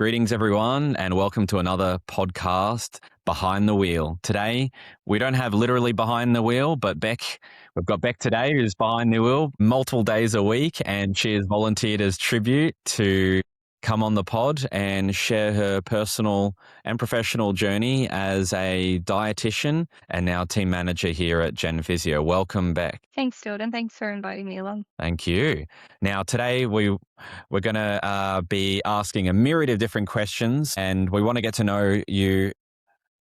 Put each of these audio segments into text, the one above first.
Greetings, everyone, and welcome to another podcast, Behind the Wheel. Today, we don't have literally behind the wheel, but we've got Bec today who's behind the wheel multiple days a week, and she has volunteered as tribute to come on the pod and share her personal and professional journey as a dietitian and now team manager here at Gen Physio. Welcome, Bec. Thanks, Jordan. Thanks for inviting me along. Thank you. Now, today we're going to be asking a myriad of different questions, and we want to get to know you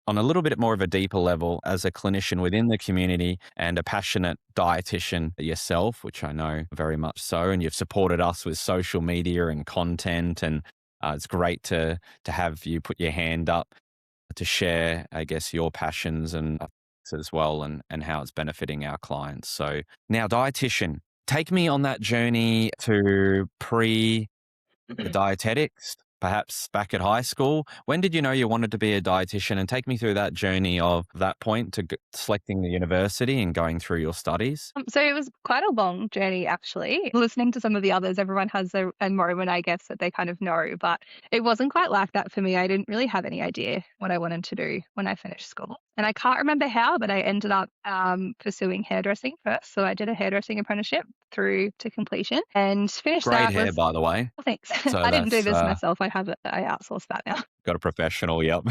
on a little bit more of a deeper level as a clinician within the community and a passionate dietitian yourself, which I know very much so. And you've supported us with social media and content, and it's great to have you put your hand up to share, I guess, your passions and as well, and how it's benefiting our clients. So now, dietitian, take me on that journey to the dietetics, perhaps back at high school. When did you know you wanted to be a dietitian? And take me through that journey of that point to selecting the university and going through your studies. So it was quite a long journey, actually. Listening to some of the others, everyone has a moment, I guess, that they kind of know, but it wasn't quite like that for me. I didn't really have any idea what I wanted to do when I finished school. And I can't remember how, but I ended up pursuing hairdressing first. So I did a hairdressing apprenticeship through to completion and finished Great that. hair, by the way. Oh, thanks. So I didn't do that's this myself. I outsourced that now. got a professional, yep.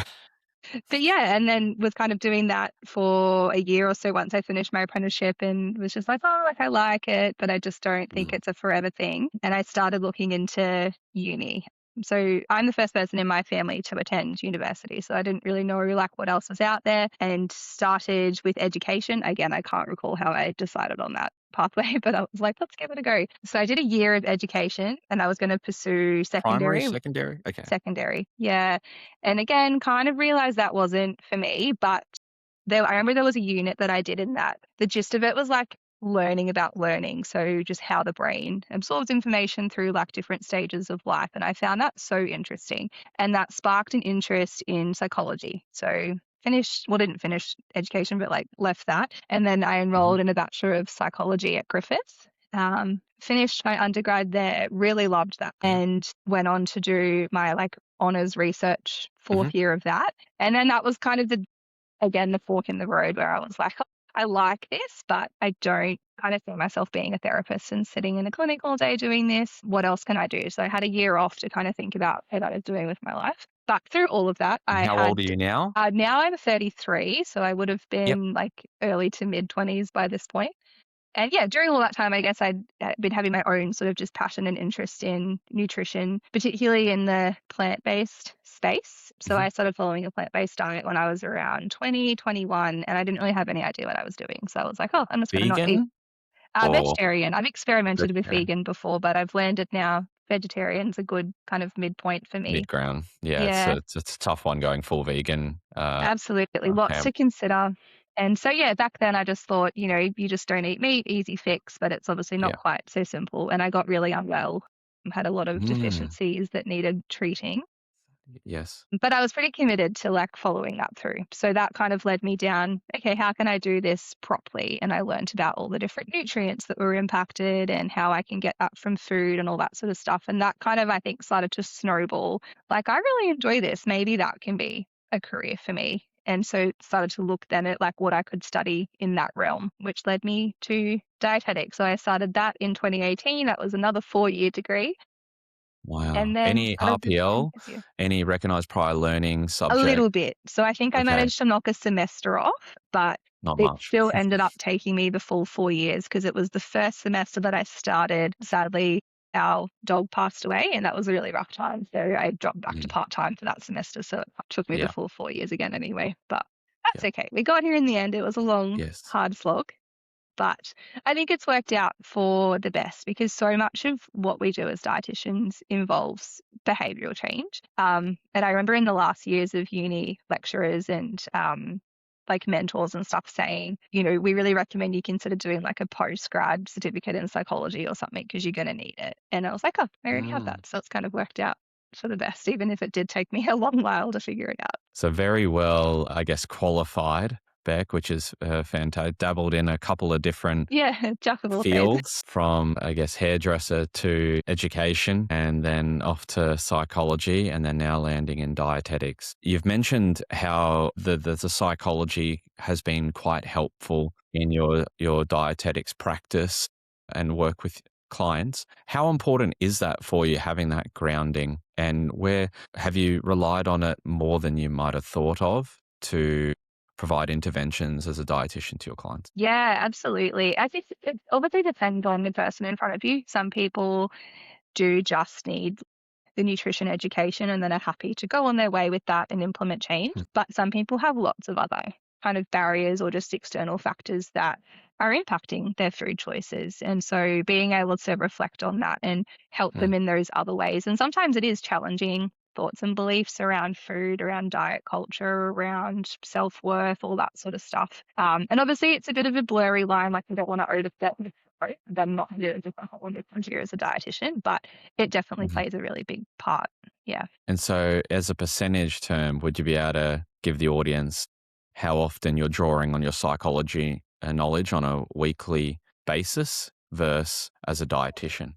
But yeah, and then was kind of doing that for a year or so once I finished my apprenticeship and was just like, oh, like I like it, but I just don't think it's a forever thing. And I started looking into uni. So I'm the first person in my family to attend university. So I didn't really know like what else was out there and started with education. Again, I can't recall how I decided on that pathway, but I was like, let's give it a go. So I did a year of education and I was going to pursue Primary, secondary. secondary? Okay. Secondary, yeah. And again, kind of realized that wasn't for me, but I remember there was a unit that I did in that. The gist of it was like learning about learning. So just how the brain absorbs information through like different stages of life. And I found that so interesting. And that sparked an interest in psychology. So didn't finish education, but like left that. And then I enrolled in a Bachelor of Psychology at Griffiths. Finished my undergrad there, really loved that, and went on to do my like honours research fourth year of that. And then that was kind of the fork in the road where I was like, oh, I like this, but I don't kind of see myself being a therapist and sitting in a clinic all day doing this. What else can I do? So I had a year off to kind of think about what I was doing with my life. But through all of that, How old are you now? Now I'm 33, so I would have been like early to mid 20s by this point. And yeah, during all that time, I guess I'd been having my own sort of just passion and interest in nutrition, particularly in the plant-based space. So I started following a plant-based diet when I was around 20, 21, and I didn't really have any idea what I was doing. So I was like, oh, I'm just going to not eat. Vegan or Vegetarian. I've experimented with vegetarian? vegan before, but I've landed now. Vegetarian's a good kind of midpoint for me. Mid-ground. Yeah, Yeah, it's a tough one going full vegan. absolutely. Lots Okay. to consider. And so, yeah, back then I just thought, you just don't eat meat, easy fix, but it's obviously not Yeah. quite so simple. And I got really unwell, had a lot of deficiencies that needed treating. Yes. But I was pretty committed to like following that through. So that kind of led me down, okay, how can I do this properly? And I learned about all the different nutrients that were impacted and how I can get that from food and all that sort of stuff. And that kind of, I think, started to snowball. Like, I really enjoy this. Maybe that can be a career for me. And so started to look then at like what I could study in that realm, which led me to dietetics. So I started that in 2018. That was another 4-year degree. Wow. And then Any started this RPL? this year. Any recognized prior learning A subject? little bit. So I think I Okay. managed to knock a semester off, but Not it much. still ended up taking me the full 4 years because it was the first semester that I started. Sadly, our dog passed away and that was a really rough time. So I dropped back to part-time for that semester. So it took me the Yeah. full 4 years again anyway, but Yeah. that's okay. We got here in the end. It was a long, Yes. hard slog. But I think it's worked out for the best because so much of what we do as dietitians involves behavioural change. And I remember in the last years of uni, lecturers and like mentors and stuff saying, we really recommend you consider doing like a post-grad certificate in psychology or something because you're going to need it. And I was like, oh, I already have that. So it's kind of worked out for the best, even if it did take me a long while to figure it out. So very well, I guess, qualified Bec, which is fantastic. Dabbled in a couple of different Yeah, jack of all trades. fields from, I guess, hairdresser to education and then off to psychology and then now landing in dietetics. You've mentioned how the psychology has been quite helpful in your dietetics practice and work with clients. How important is that for you, having that grounding? And where have you relied on it more than you might have thought of to provide interventions as a dietitian to your clients? Yeah, absolutely. I think it obviously depends on the person in front of you. Some people do just need the nutrition education and then are happy to go on their way with that and implement change. But some people have lots of other kind of barriers or just external factors that are impacting their food choices. And so being able to reflect on that and help them Mm, in those other ways. And sometimes it is challenging thoughts and beliefs around food, around diet culture, around self worth, all that sort of stuff. And obviously, it's a bit of a blurry line. Like, I don't want to overstep them not doing a whole different year as a dietitian, but it definitely mhm. plays a really big part. Yeah. And so, as a percentage term, would you be able to give the audience how often you're drawing on your psychology and knowledge on a weekly basis versus as a dietitian?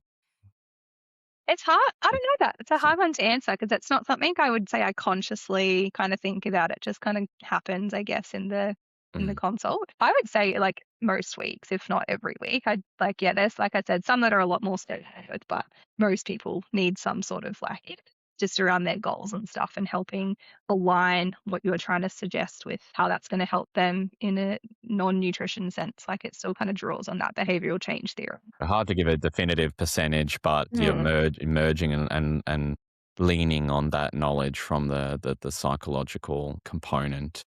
It's hard. I don't know that. It's a So, hard one to answer because it's not something I would say I consciously kind of think about. It just kind of happens, I guess, in the mm, consult. I would say like most weeks, if not every week. I'd like, yeah, there's like I said, some that are a lot more straightforward, but most people need some sort of like just around their goals and stuff and helping align what you're trying to suggest with how that's going to help them in a non-nutrition sense. Like it still kind of draws on that behavioral change theory. hard to give a definitive percentage, but you're Mm, merging and leaning on that knowledge from the psychological component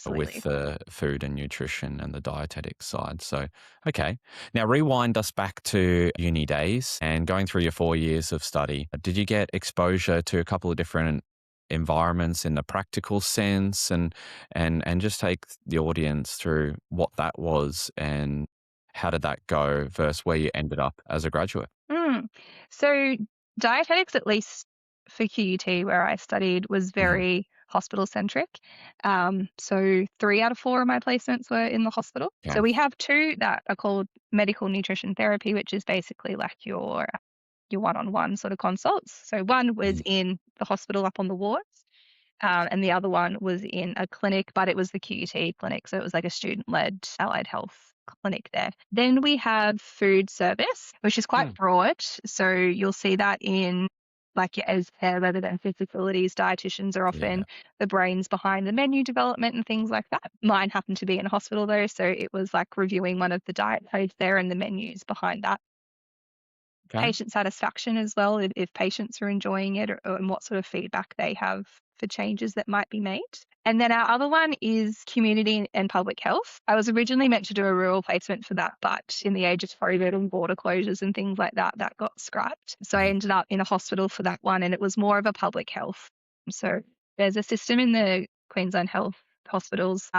with absolutely. the food and nutrition and the dietetic side. So, okay. Now, rewind us back to uni days and going through your 4 years of study. Did you get exposure to a couple of different environments in the practical sense and just take the audience through what that was and how did that go versus where you ended up as a graduate? Mm. So dietetics, at least for QUT where I studied, was Hmm. very hospital centric. So 3 out of 4 of my placements were in the hospital. Okay. So we have two that are called medical nutrition therapy, which is basically like your one-on-one sort of consults. So one was Mm, in the hospital up on the wards. And the other one was in a clinic, but it was the QUT clinic. So it was like a student led allied health clinic there. Then we have food service, which is quite mm, broad. So you'll see that in like your as care residential facilities, dietitians are yeah. often the brains behind the menu development and things like that. Mine happened to be in a hospital though, so it was like reviewing one of the diet codes there and the menus behind that. Okay. Patient satisfaction as well, if patients are enjoying it or and what sort of feedback they have for changes that might be made. And then our other one is community and public health. I was originally meant to do a rural placement for that, but in the age of COVID and border closures and things like that, that got scrapped. So I Mhm. ended up in a hospital for that one, and it was more of a public health. So there's a system in the Queensland Health hospitals.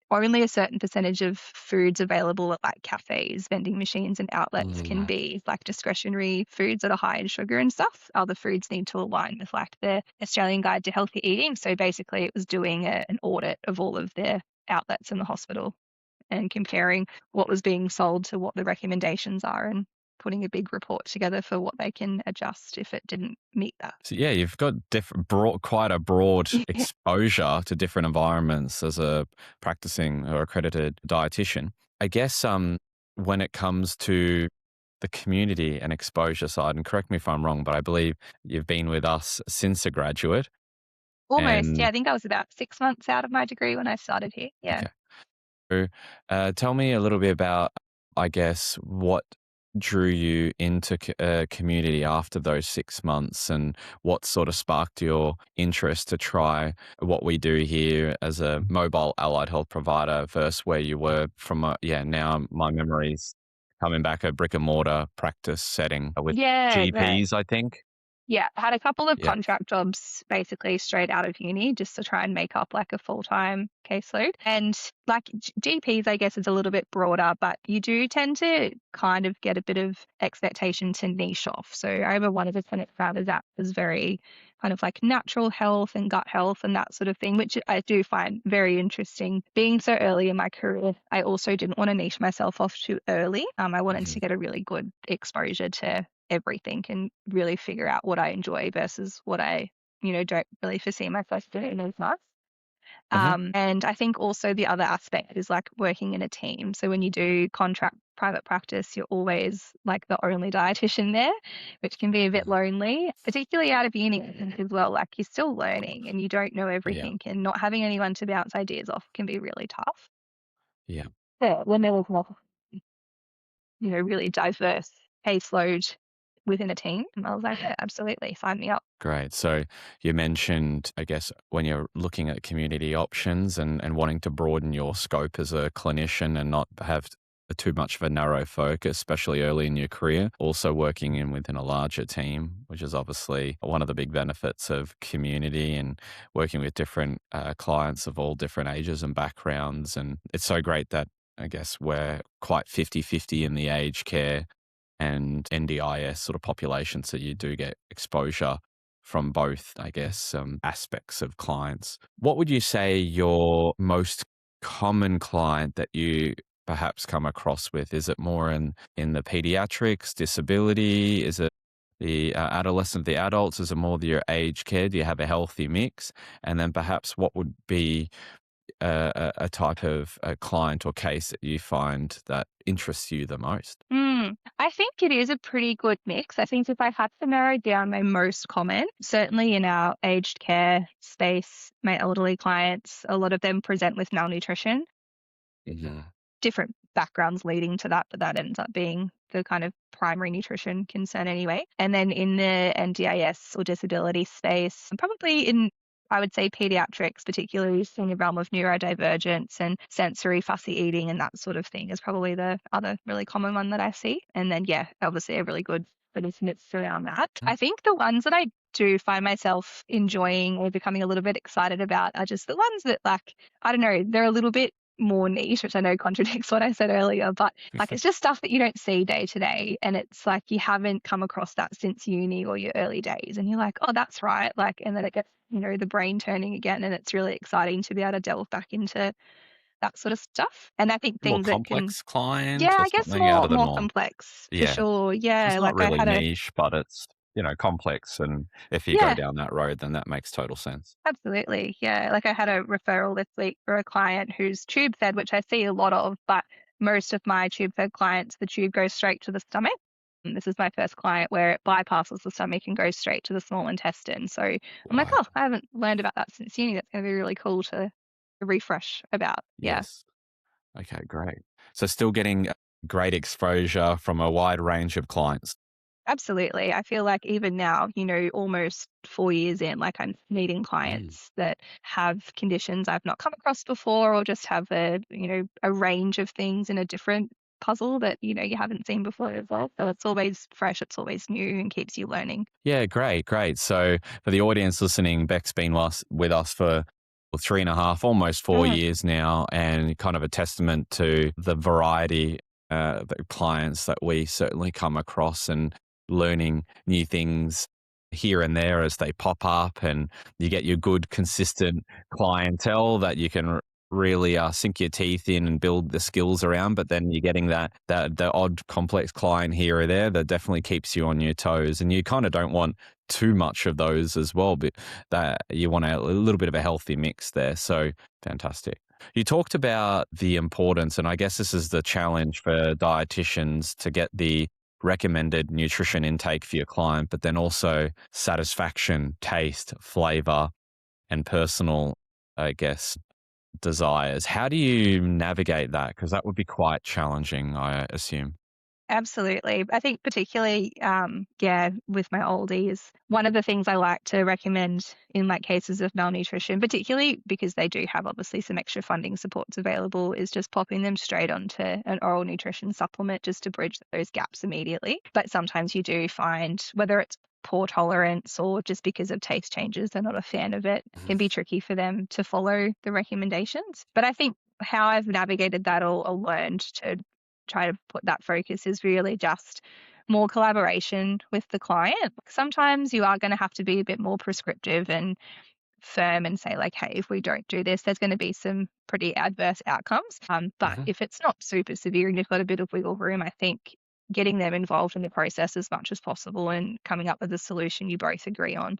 Only a certain percentage of foods available at like cafes, vending machines, and outlets can Mm, be like discretionary foods that are high in sugar and stuff. Other foods need to align with like the Australian Guide to Healthy Eating. So basically, it was doing an audit of all of the outlets in the hospital and comparing what was being sold to what the recommendations are and putting a big report together for what they can adjust if it didn't meet that. So yeah, you've got quite a broad Yeah. exposure to different environments as a practicing or accredited dietitian. I guess when it comes to the community and exposure side, and correct me if I'm wrong, but I believe you've been with us since a graduate. Almost. Yeah, And I think I was about 6 months out of my degree when I started here. Yeah. okay, so, tell me a little bit about, I guess, what drew you into community after those 6 months and what sort of sparked your interest to try what we do here as a mobile allied health provider versus where you were from, yeah, now my memories coming back a brick and mortar practice setting with Yeah, right. GPs, I think. Yeah, I had a couple of Yeah. contract jobs basically straight out of uni just to try and make up like a full-time caseload. And like GPs, I guess, is a little bit broader, but you do tend to kind of get a bit of expectation to niche off. So I remember one of the clinics founders that was very kind of like natural health and gut health and that sort of thing, which I do find very interesting. Being so early in my career, I also didn't want to niche myself off too early. I wanted Hmm. to get a really good exposure to everything and really figure out what I enjoy versus what I, don't really foresee myself doing as much. Hmm. And I think also the other aspect is like working in a team. So when you do contract private practice, you're always like the only dietitian there, which can be a bit lonely, particularly out of uni I think, as well. Like you're still learning and you don't know Yeah. everything, and not having anyone to bounce ideas off can be really tough. Yeah. Yeah, when there was more, really diverse caseload within a team, and I was like, yeah, absolutely, sign me up. Great. So you mentioned, I guess, when you're looking at community options and wanting to broaden your scope as a clinician and not have too much of a narrow focus, especially early in your career, also working in within a larger team, which is obviously one of the big benefits of community and working with different clients of all different ages and backgrounds. And it's so great that I guess we're quite 50-50 in the aged care and NDIS sort of population. So you do get exposure from both, I guess, aspects of clients. What would you say your most common client that you perhaps come across with? Is it more in the pediatrics, disability? Is it the adolescent, the adults? Is it more your aged care? Do you have a healthy mix? And then perhaps what would be a type of a client or case that you find that interests you the most? I think it is a pretty good mix. I think if I had to narrow down my most common, certainly in our aged care space, my elderly clients, a lot of them present with malnutrition, Yeah. different backgrounds leading to that, but that ends up being the kind of primary nutrition concern anyway. And then in the NDIS or disability space, probably in, I would say, pediatrics, particularly in the realm of neurodivergence and sensory fussy eating and that sort of thing is probably the other really common one that I see. And then, yeah, obviously a really good bit of myths around that. I think the ones that I do find myself enjoying or becoming a little bit excited about are just the ones that, like, I don't know, they're a little bit more niche, which I know contradicts what I said earlier, but like it's just stuff that you don't see day to day. And it's like you haven't come across that since uni or your early days. And you're like, oh, that's right. Like, and then it gets, the brain turning again. And it's really exciting to be able to delve back into that sort of stuff. And I think More things that can, complex client yeah, or I guess something out more of the more norm? complex for Yeah. sure. So Yeah. it's not Like I really had a, niche, but it's, complex, and if you go yeah, down that road, then that makes total sense. absolutely. Yeah. Like I had a referral this week for a client who's tube fed, which I see a lot of, but most of my tube fed clients, the tube goes straight to the stomach. And this is my first client where it bypasses the stomach and goes straight to the small intestine. So I'm like, Wow. oh, I haven't learned about that since uni. That's going to be really cool to refresh about. Yeah. Yes. Okay, great. So still getting great exposure from a wide range of clients. Absolutely. I feel like even now, almost 4 years in, like I'm meeting Mm. clients that have conditions I've not come across before or just have a range of things in a different puzzle that, you haven't seen before as well. So it's always fresh, it's always new and keeps you learning. Yeah, great, great. So for the audience listening, Beck's been with us for 3.5, almost four Mm, years now, and kind of a testament to the variety the clients that we certainly come across and learning new things here and there as they pop up, and you get your good, consistent clientele that you can really sink your teeth in and build the skills around. But then you're getting that the odd complex client here or there that definitely keeps you on your toes, and you kind of don't want too much of those as well, but that you want a little bit of a healthy mix there. So fantastic. You talked about the importance, and I guess this is the challenge for dietitians to get the recommended nutrition intake for your client, but then also satisfaction, taste, flavor, and personal, I guess, desires. How do you navigate that? Because that would be quite challenging, I assume. absolutely. I think particularly, yeah, with my oldies, one of the things I like to recommend in like cases of malnutrition, particularly because they do have obviously some extra funding supports available, is just popping them straight onto an oral nutrition supplement just to bridge those gaps immediately. But sometimes you do find whether it's poor tolerance or just because of taste changes, they're not a fan of it. It Mhm. can be tricky for them to follow the recommendations. But I think how I've navigated that or learned to try to put that focus is really just more collaboration with the client. Sometimes you are going to have to be a bit more prescriptive and firm and say like, hey, if we don't do this, there's going to be some pretty adverse outcomes. But Mhm. if it's not super severe and you've got a bit of wiggle room, I think getting them involved in the process as much as possible and coming up with a solution you both agree on,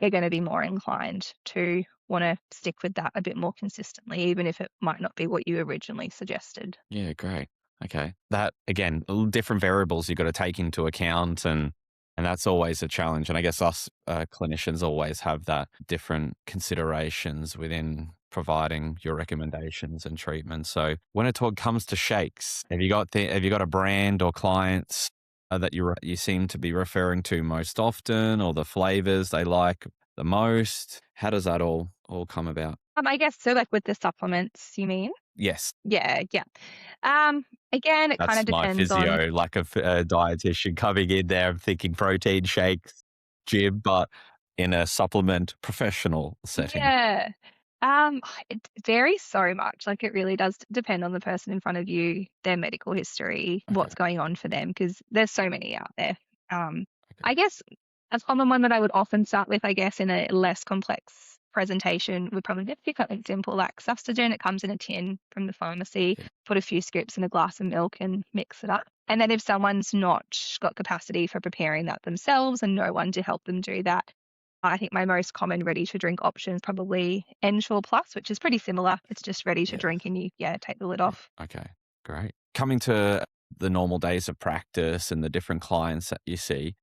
they're going to be more inclined to want to stick with that a bit more consistently, even if it might not be what you originally suggested. Yeah, great. Okay. That again, different variables you've got to take into account, and that's always a challenge. And I guess us clinicians always have that different considerations within providing your recommendations and treatments. So when comes to shakes, have you got a brand or clients that you seem to be referring to most often, or the flavors they like the most? How does that all come about? I guess so, like with the supplements, you mean? Yes. Yeah, yeah. Um, Again, it kind That's of my depends on. physio, like a dietitian coming in there, I'm thinking protein shakes, gym, but in a supplement professional setting. Yeah. It varies so much. Like it really does depend on the person in front of you, their medical history, Okay, what's going on for them, because there's so many out there. Um, okay. I guess a common one that I would often start with, I guess, in a less complex presentation would probably just be something simple like Sustagen. It comes in a tin from the pharmacy. Yeah, Put a few scoops in a glass of milk and mix it up. And then if someone's not got capacity for preparing that themselves and no one to help them do that, I think my most common ready to drink option is probably Ensure Plus, which is pretty similar. It's just ready to yeah, drink and you, yeah, take the lid yeah. off. Okay, great. Coming to the normal days of practice and the different clients that you see,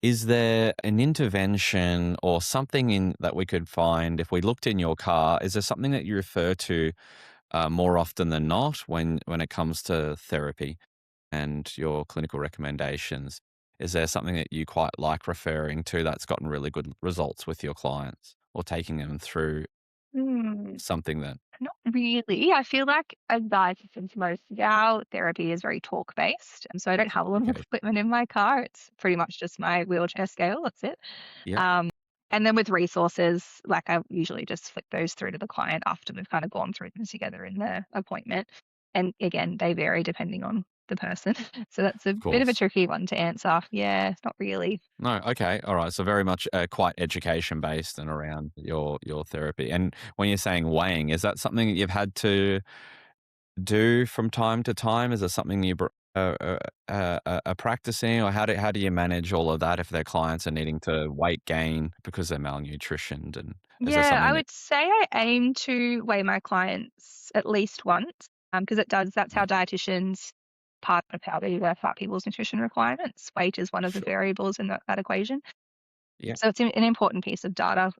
is there an intervention or something in that we could find if we looked in your car? Is there something that you refer to more often than not when it comes to therapy and your clinical recommendations? Is there something that you quite like referring to that's gotten really good results with your clients or taking them through Hmm. something that Not really. I feel like advice since most of our therapy is very talk based. And so I don't have a lot of okay, equipment in my car. It's pretty much just my wheelchair scale. That's it. yeah, Um, and then with resources, like I usually just flick those through to the client after we've kind of gone through them together in the appointment. And again, they vary depending on the person. So that's a of bit of a course. tricky one to answer. Yeah, not really. No, okay, all right. So very much quite education based and around your therapy. And when you're saying weighing, is that something that you've had to do from time to time? Is it something are practicing, or how do you manage all of that if their clients are needing to weight gain because they're malnutritioned? And is there Yeah, I something that would say I aim to weigh my clients at least once, because that's how Mhm. dietitians part of how they work out people's nutrition requirements. Weight is one of the Sure, variables in that equation. yeah, So it's an important piece of data.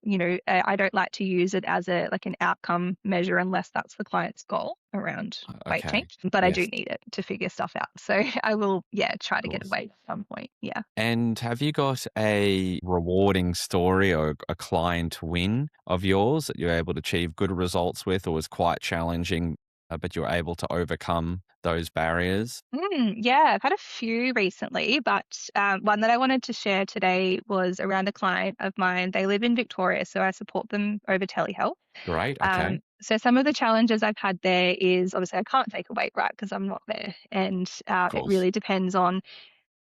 I don't like to use it as a like an outcome measure unless that's the client's goal around weight okay, change. But I do yes, need it to figure stuff out. So I will, yeah, try of to get a course. weight at some point. Yeah. And have you got a rewarding story or a client win of yours that you're able to achieve good results with, or was quite challenging, but you're able to overcome those barriers? Yeah, I've had a few recently, but one that I wanted to share today was around a client of mine. They live in Victoria, so I support them over telehealth. Great. Okay. So some of the challenges I've had there is obviously I can't take a weight right because I'm not there, and Of it course. really depends on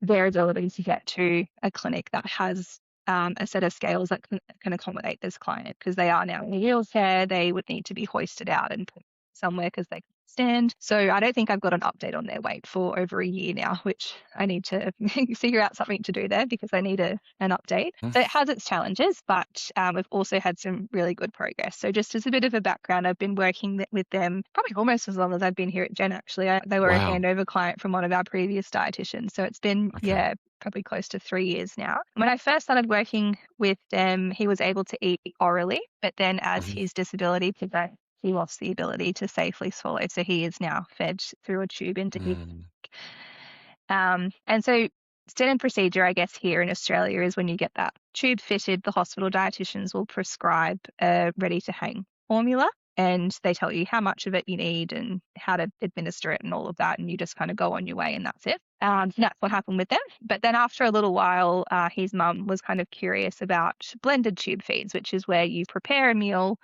their ability to get to a clinic that has a set of scales that can accommodate this client because they are now in a wheelchair. They would need to be hoisted out and put somewhere because they can't stand. So I don't think I've got an update on their weight for over a year now, which I need to figure out something to do there because I need an update. Mm, So it has its challenges, but we've also had some really good progress. So just as a bit of a background, I've been working with them probably almost as long as I've been here at Gen. Actually, they were a wow. handover client from one of our previous dietitians. So it's been, Okay. yeah, probably close to 3 years now. When I first started working with them, he was able to eat orally, but then as Mhm. his disability progressed, he lost the ability to safely swallow. So he is now fed through a tube into his. Mm, And so standard procedure, I guess, here in Australia is when you get that tube fitted, the hospital dietitians will prescribe a ready to hang formula. and they tell you how much of it you need and how to administer it and all of that, and you just kind of go on your way and that's it. That's what happened with them. But then after a little while, his mum was kind of curious about blended tube feeds, which is where you prepare a meal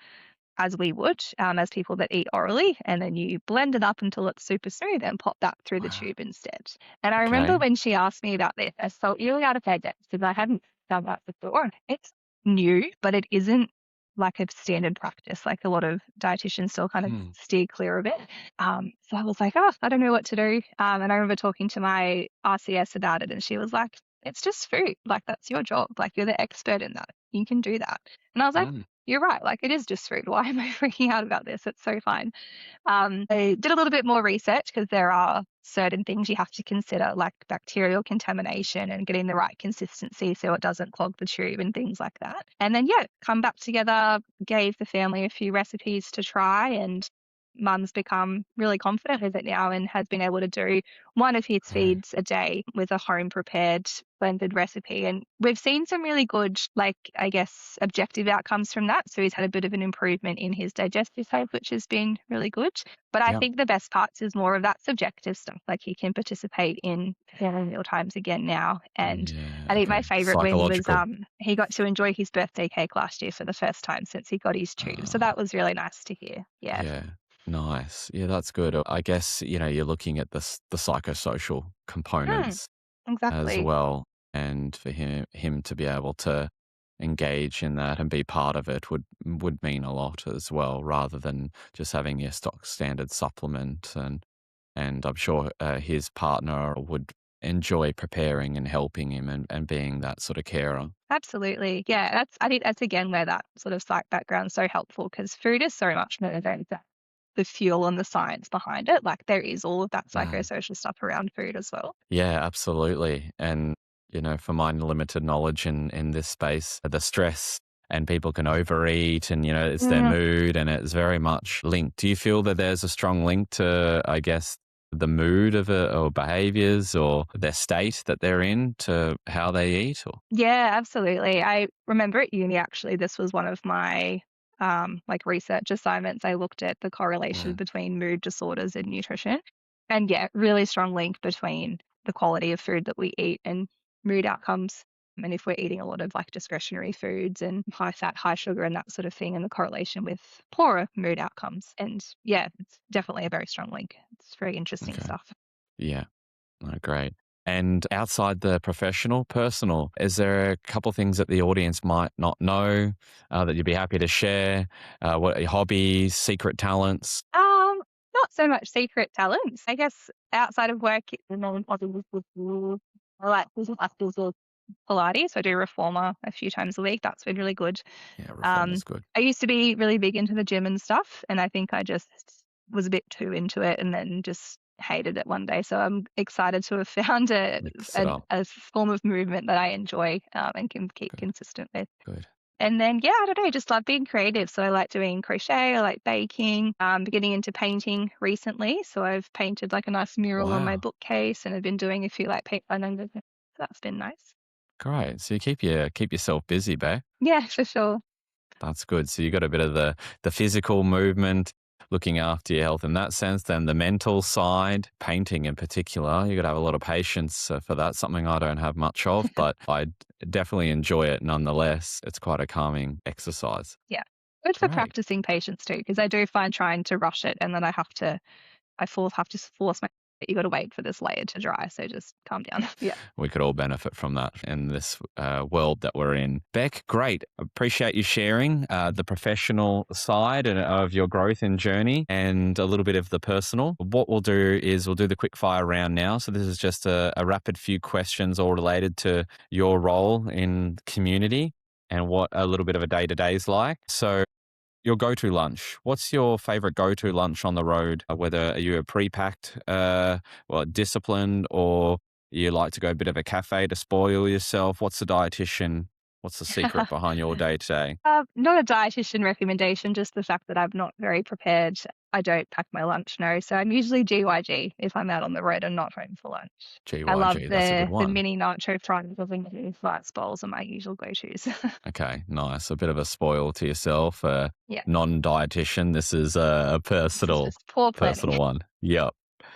as we would, as people that eat orally, and then you blend it up until it's super smooth and pop that through the Wow. tube instead. And I remember Okay. when she asked me about this, I felt really out of my depth because I hadn't done that before. It's new, but it isn't like a standard practice. Like a lot of dietitians still kind of Hmm. steer clear of it. So I was like, oh, I don't know what to do. And I remember talking to my RCS about it, and she was like, it's just food. Like that's your job. Like you're the expert in that. You can do that. And I was like, Mm. you're right. Like it is just food. Why am I freaking out about this? It's so fine. I did a little bit more research because there are certain things you have to consider, like bacterial contamination and getting the right consistency so it doesn't clog the tube and things like that. And then, yeah, come back together, gave the family a few recipes to try, and mum's become really confident with it now and has been able to do one of his Right. feeds a day with a home prepared blended recipe. And we've seen some really good, like, I guess, objective outcomes from that. So he's had a bit of an improvement in his digestive health, which has been really good. But I Yeah. think the best parts is more of that subjective stuff. Like he can participate in family meal times again now. And Yeah. I think my Okay. favorite win was Psychological. he got to enjoy his birthday cake last year for the first time since he got his tube. So Uh, that was really nice to hear. Yeah. yeah. Nice. Yeah, that's good. I guess, you're looking at the psychosocial Mm, components as exactly. well. And for him to be able to engage in that and be part of it would mean a lot as well, rather than just having your stock standard supplement. And I'm sure his partner would enjoy preparing and helping him and being that sort of carer. Absolutely. Yeah, I think that's again where that sort of psych background is so helpful because food is so much more than the fuel and the science behind it. Like there is all of that Mm. psychosocial stuff around food as well. Yeah, absolutely. And, for my limited knowledge in this space, the stress and people can overeat and, it's their Mm, mood and it's very much linked. Do you feel that there's a strong link to, I guess, the mood of it or behaviors or their state that they're in to how they eat? Or yeah, absolutely. I remember at uni actually, this was one of my like research assignments. I looked at the correlation Mm, between mood disorders and nutrition. And yeah, really strong link between the quality of food that we eat and mood outcomes. And if we're eating a lot of like discretionary foods and high fat, high sugar and that sort of thing, and the correlation with poorer mood outcomes. And yeah, it's definitely a very strong link. It's very interesting okay. stuff. Yeah. Oh, great. And outside the professional, personal, is there a couple things that the audience might not know that you'd be happy to share? What are your hobbies, secret talents? Um, Not so much secret talents. I guess outside of work, I like physical Pilates. So I do reformer a few times a week. That's been really good. Yeah, reform Um, is good. I used to be really big into the gym and stuff, and I think I just was a bit too into it and then just hated it one day. So I'm excited to have found Mix it up. a form of movement that I enjoy and can keep Good, consistent with. good. And then, yeah, I don't know, just love being creative. So I like doing crochet, I like baking, getting into painting recently. So I've painted like a nice mural on my Wow. bookcase and I've been doing a few like paint by numbers. So that's been nice. Great. So you keep yourself busy, Beck. Yeah, for sure. That's good. So you got a bit of the physical movement, looking after your health in that sense. Then the mental side, painting in particular, you got to have a lot of patience for that. Something I don't have much of, but I definitely enjoy it nonetheless. It's quite a calming exercise. Yeah. Good for Great. practicing patience too, because I do find trying to rush it and then have to force my, you got to wait for this layer to dry. So just calm down. Yeah. We could all benefit from that in this world that we're in. Beck, great. Appreciate you sharing the professional side of your growth and journey and a little bit of the personal. What we'll do is we'll do the quick fire round now. So this is just a rapid few questions all related to your role in community and what a little bit of a day-to-day is like. So your go-to lunch. What's your favorite go-to lunch on the road? Whether are you a pre-packed, disciplined, or you like to go a bit of a cafe to spoil yourself? What's the dietitian? What's the secret behind your day to day? Not a dietitian recommendation, just the fact that I'm not very prepared. I don't pack my lunch, no. So I'm usually GYG if I'm out on the road and not home for lunch. I love GYG, that's a good the one. mini nacho fries and rice bowls are my usual go-tos. Okay, nice. A bit of a spoil to yourself, a Yeah, non-dietitian. This is a this is personal just poor personal planning. one. Yep.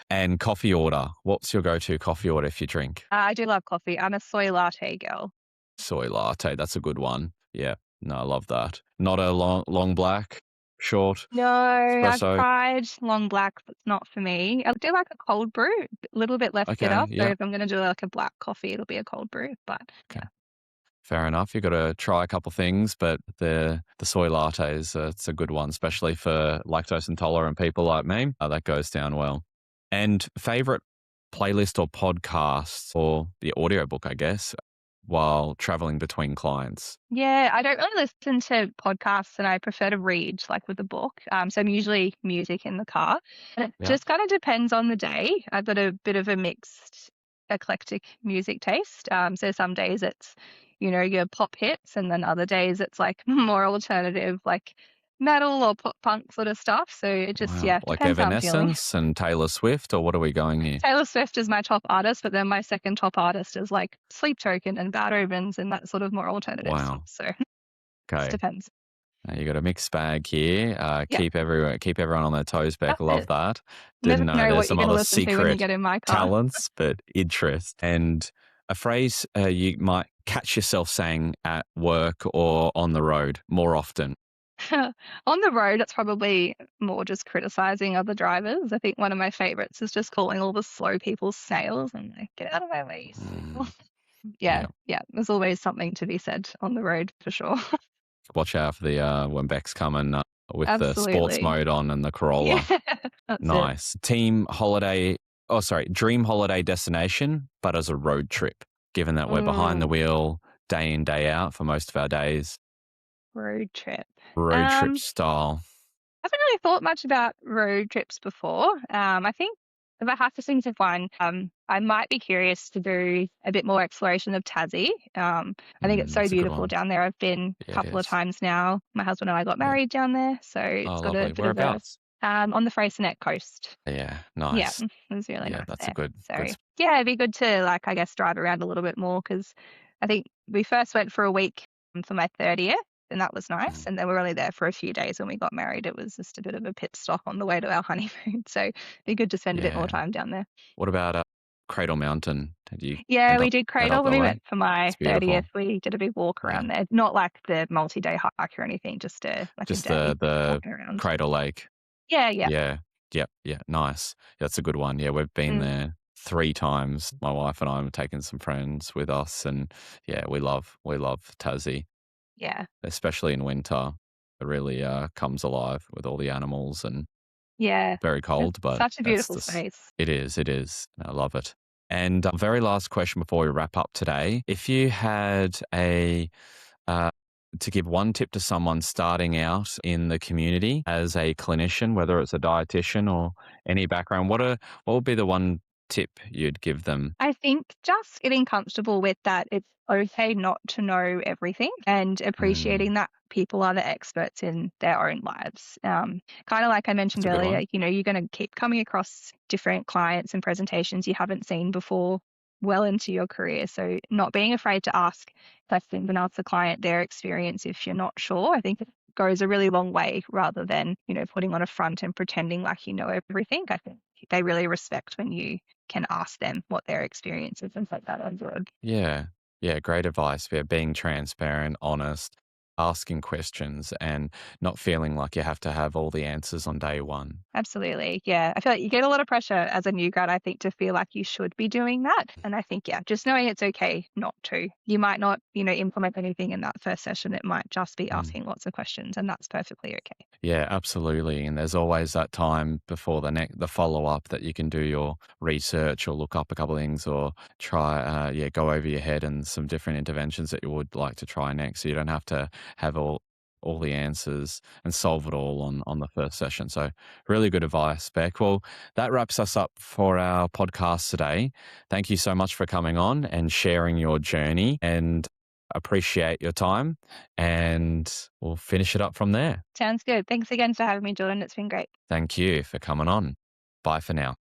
And coffee order. What's your go-to coffee order if you drink? I do love coffee. I'm a soy latte girl. Soy latte, that's a good one. Yeah. No, I love that. Not a long black, short No, I've espresso. tried long black, but it's not for me. I do like a cold brew, a little bit less bitter. Okay, So yeah. if I'm gonna do like a black coffee, it'll be a cold brew. But Okay. yeah, Fair enough. You gotta try a couple things, but the soy lattes, it's a good one, especially for lactose intolerant people like me. That goes down well. And favorite playlist or podcast or the audiobook, I guess, while traveling between clients? yeah, I don't really listen to podcasts, and I prefer to read, like with a book. So I'm usually music in the car, and it Yeah. just kind of depends on the day. I've got a bit of a mixed, eclectic music taste. So some days it's, your pop hits, and then other days it's like more alternative, like metal or pop punk sort of stuff. So it just, Wow. yeah, Like depends how I'm feeling. Evanescence and Taylor Swift, or what are we going here? Taylor Swift is my top artist, but then my second top artist is like Sleep Token and Bad Omens and that sort of more alternative stuff. Wow. So just Okay. depends. You got a mixed bag here. Yeah, Keep everyone on their toes, Beck. that's Love it. that. Didn't Never know know there's what you're some gonna other listen to when you secret get in my car. talents, but interest. And a phrase you might catch yourself saying at work or on the road more often. On the road, it's probably more just criticizing other drivers. I think one of my favorites is just calling all the slow people snails. I'm like, "Get out of my way, you snail." Mm, Yeah, yeah. yeah, there's always something to be said on the road for sure. Watch out for the when Beck's coming with the sports Absolutely. mode on and the Yeah, Corolla. that's it. Nice. Team holiday. Oh, sorry. Dream holiday destination, but as a road trip, given that we're behind the Mm, wheel day in, day out for most of our days, road trip. road trip Um style. I haven't really thought much about road trips before. I think if I have to think of one, I might be curious to do a bit more exploration of Tassie. I think it's so That's a good beautiful one. down there. I've been a Yeah, it couple of is. times now. My husband and I got Yeah. married down there, so Oh, it's got a lovely. bit of a Whereabouts? on the Freycinet coast. Yeah, Yeah, nice. it was really Yeah, nice that's a there. good, So good. yeah, it'd be good to like I guess drive around a little bit more because I think we first went for a week for my 30th, and that was nice. Mm, And then we were only there for a few days when we got married. It was just a bit of a pit stop on the way to our honeymoon. So it'd be good to spend a bit more yeah. time down there. What about Cradle Mountain? Did you Yeah, end we up did head Cradle up when that we way? went for my It's 30th. beautiful. We did a big walk Yeah, around there, not like the multi-day hike or anything, just like a just day the walking around. Cradle Lake. Yeah, yeah. Yeah. Yep. Yeah. Nice. That's a good one. Yeah, we've been Mm, there 3 times. My wife and I have taken some friends with us, and yeah, we love Tassie, yeah. especially in winter. It really comes alive with all the animals and Yeah. very It's cold, but such a that's beautiful this. space. It is. It is. I love it. And very last question before we wrap up today: if you had a uh, to give one tip to someone starting out in the community as a clinician, whether it's a dietitian or any background, what would be the one tip you'd give them? I think just getting comfortable with that it's okay not to know everything and Mm, appreciating that people are the experts in their own lives. Kind of like I that's mentioned a good earlier, one. you're going to keep coming across different clients and presentations you haven't seen before well into your career. So not being afraid to ask questions and ask the client their experience if you're not sure, I think it goes a really long way rather than, putting on a front and pretending like you know everything. I think they really respect when you can ask them what their experience is and take that on board. Yeah. Yeah. Great advice. Yeah. Being transparent, honest, asking questions, and not feeling like you have to have all the answers on day one. Absolutely. Yeah. I feel like you get a lot of pressure as a new grad, I think, to feel like you should be doing that. And I think, yeah, just knowing it's okay not to. You might not, implement anything in that first session. It might just be Mm. asking lots of questions, and that's perfectly okay. Yeah, absolutely. And there's always that time before the follow up that you can do your research or look up a couple of things or try, go over your head and some different interventions that you would like to try next. So you don't have to have all the answers and solve it all on the first session. So really good advice, Beck. Well, that wraps us up for our podcast today. Thank you so much for coming on and sharing your journey. And appreciate your time, and we'll finish it up from there. Sounds good. Thanks again for having me, Jordan. It's been great. Thank you for coming on. Bye for now.